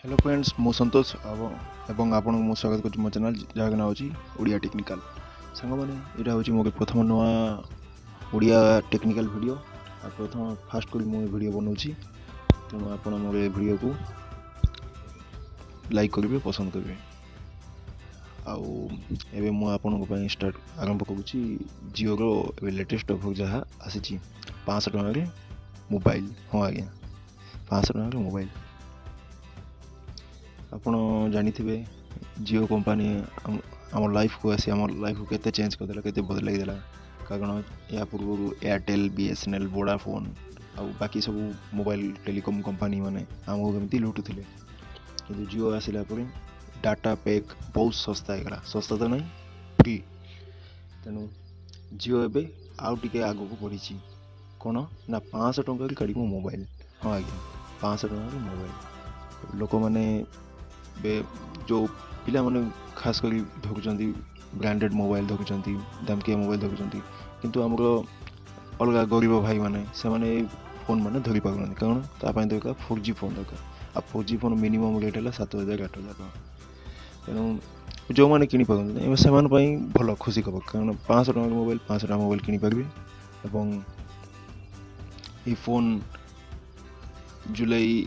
Hello friends मु संतोष एवं आपण मो स्वागत कर मो चैनल जहाँ ना होची ओडिया टेक्निकल सांग मैंने यहाँ हूँ मोर प्रथम नुआ ओडिया टेक्निकल वीडियो आ प्रथम फास्ट कर मुझे वीडियो बनाऊँगी तेणु आप मोर वीडियो को लाइक करेंगे पसंद करेंगे आउ मुझे स्टार्ट आरंभ करुँची जिओ रो लेटेस्ट ऑफर जहाँ आसी 500 टकर मोबाइल हाँ आज्ञा 500 टकर मोबाइल आपण जानी जिओ कंपनी आम लाइफ को आसी आम लाइफ को केते चेंज करदेला केते बदल देला कारण या पूर्व एयरटेल बीएसएनएल वोडाफोन आ बाकी सब मोबाइल टेलीकॉम कंपनी माने आमको केमती लुटुथिले किंतु जिओ आसिला पर डाटा पैक बहुत सस्ता है सस्ता तो नहीं फ्री तेणु जिओ एबे आउ टिके आगो को बढ़ी कौन ना 500 टंका काढ़ मोबाइल हाँ आज्ञा 500 टंका मोबाइल लोक मैंने जो पिला माने खास करी धरुचंती ब्रांडेड मोबाइल धरुचंती दामकिया मोबाइल धरुचंती किंतु हमर अलग गरीब भाई माने से माने फोन माने धरी पागुना कारण तापाई दरकार 4G फोन दरकार आ 4G फोन मिनिमम रेट है 7,000 8,000 टका तेणु जो मैंने किनी पागुना से भल खुशी खबर कारण 500 टका मोबाइल 500 टका मोबाइल किनी पारबे एवं ये फोन जुलाई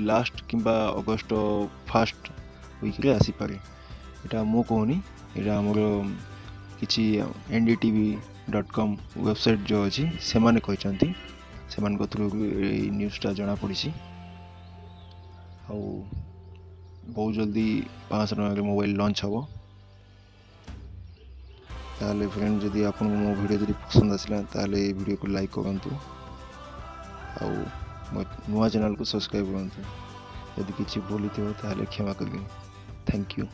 लास्ट किंबा अगस्ट फास्ट वीक रे आसी पारे एटा मो कहनी एटा हमर किछि ndtv.com वेबसाइट जो अछि से माने कहचंती से मान को थ्रू न्यूज़टा जना पड़िछि आ बहुत जल्दी 500 टका मोबाइल लॉन्च हबो ताले फ्रेंड जदि आपन मो वीडियो जदि पसंद आसिला ताले वीडियो को लाइक करंतु आ नुआ चैनल को सब्सक्राइब करंतु यदि किसी भूल थी ताले क्षमा करेंगे थैंक यू।